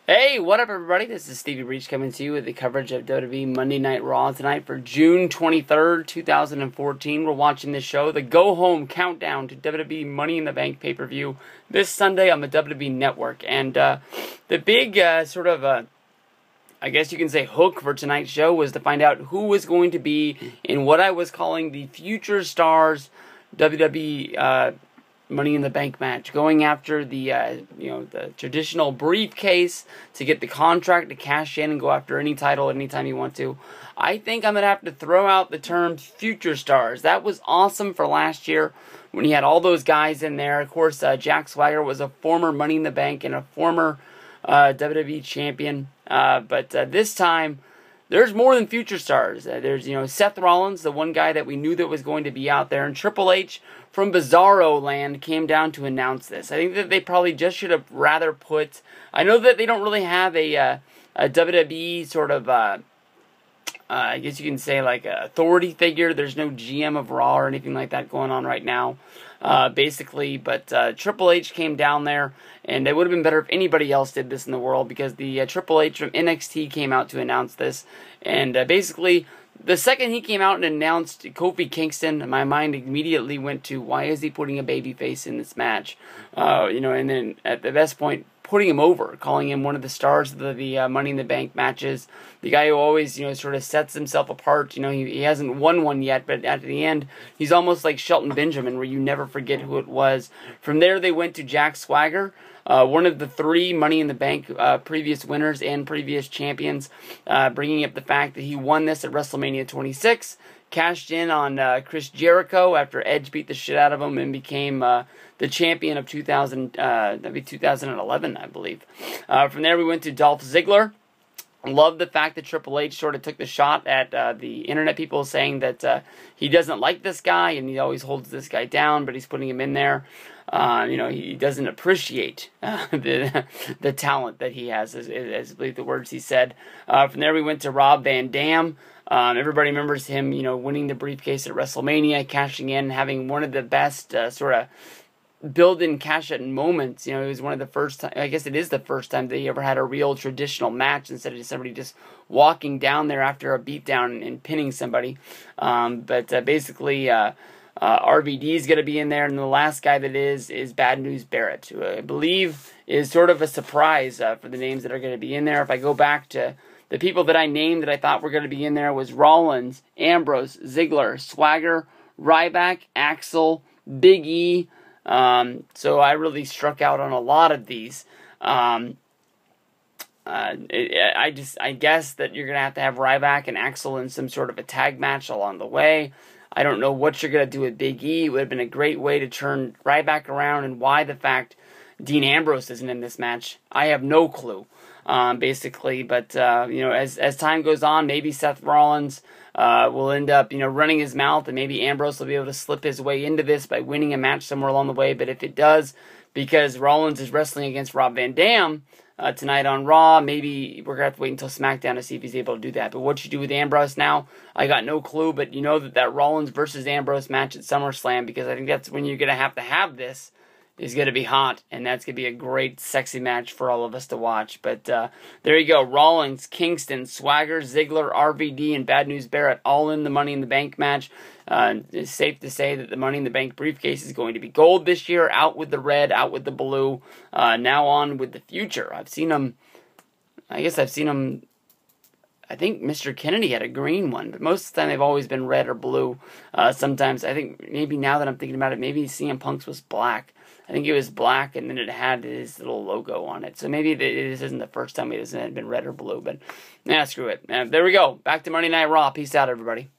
Hey, what up everybody? This is Stevie Breach coming to you with the coverage of WWE Monday Night Raw tonight for June 23rd, 2014. We're watching this show, the go-home countdown to WWE Money in the Bank pay-per-view this Sunday on the WWE Network. And the big I guess you can say hook for tonight's show was to find out who was going to be in what I was calling the Future Stars WWE Money in the Bank match, going after the the traditional briefcase to get the contract to cash in and go after any title anytime you want to. I think I'm gonna have to throw out the term Future Stars. That was awesome for last year when he had all those guys in there. Of course, Jack Swagger was a former Money in the Bank and a former WWE champion, but this time there's more than Future Stars. There's, Seth Rollins, the one guy that we knew that was going to be out there, and Triple H from Bizarro Land came down to announce this. I think that they probably just should have rather put... I know that they don't really have a WWE sort of, I guess you can say like an authority figure. There's no GM of Raw or anything like that going on right now, basically. But Triple H came down there, and it would have been better if anybody else did this in the world, because the Triple H from NXT came out to announce this. And basically, the second he came out and announced Kofi Kingston, my mind immediately went to, why is he putting a babyface in this match? And then at the best point, putting him over, calling him one of the stars of the Money in the Bank matches. The guy who always, sort of sets himself apart. He hasn't won one yet, but at the end, he's almost like Shelton Benjamin, where you never forget who it was. From there, they went to Jack Swagger, one of the three Money in the Bank previous winners and previous champions, bringing up the fact that he won this at WrestleMania 26, cashed in on Chris Jericho after Edge beat the shit out of him and became the champion of 2011, I believe. From there, we went to Dolph Ziggler. Love the fact that Triple H sort of took the shot at the internet people, saying that he doesn't like this guy and he always holds this guy down, but he's putting him in there. He doesn't appreciate the talent that he has, as I believe the words he said. From there, we went to Rob Van Dam. Everybody remembers him, winning the briefcase at WrestleMania, cashing in, having one of the best sort of build-in cash-in moments. It was one of the first time, I guess it is the first time that he ever had a real traditional match instead of somebody just walking down there after a beatdown and pinning somebody. Basically, RVD is going to be in there, and the last guy that is Bad News Barrett, who I believe is sort of a surprise for the names that are going to be in there. If I go back to the people that I named that I thought were going to be in there, was Rollins, Ambrose, Ziggler, Swagger, Ryback, Axel, Big E. So I really struck out on a lot of these. I guess that you're going to have Ryback and Axel in some sort of a tag match along the way. I don't know what you're going to do with Big E. It would have been a great way to turn Ryback around, and why the fact Dean Ambrose isn't in this match, I have no clue. Basically, but as time goes on, maybe Seth Rollins will end up running his mouth, and maybe Ambrose will be able to slip his way into this by winning a match somewhere along the way. But if it does, because Rollins is wrestling against Rob Van Dam tonight on Raw, maybe we're gonna have to wait until SmackDown to see if he's able to do that. But what you do with Ambrose now, I got no clue. But that Rollins versus Ambrose match at SummerSlam, because I think that's when you're gonna have this, is going to be hot, and that's going to be a great, sexy match for all of us to watch. But there you go. Rollins, Kingston, Swagger, Ziggler, RVD, and Bad News Barrett all in the Money in the Bank match. It's safe to say that the Money in the Bank briefcase is going to be gold this year, out with the red, out with the blue, now on with the future. I think Mr. Kennedy had a green one, but most of the time they've always been red or blue. Sometimes, I think, maybe now that I'm thinking about it, maybe CM Punk's was black. I think it was black, and then it had his little logo on it. So maybe this isn't the first time it hasn't been red or blue, but screw it. There we go. Back to Monday Night Raw. Peace out, everybody.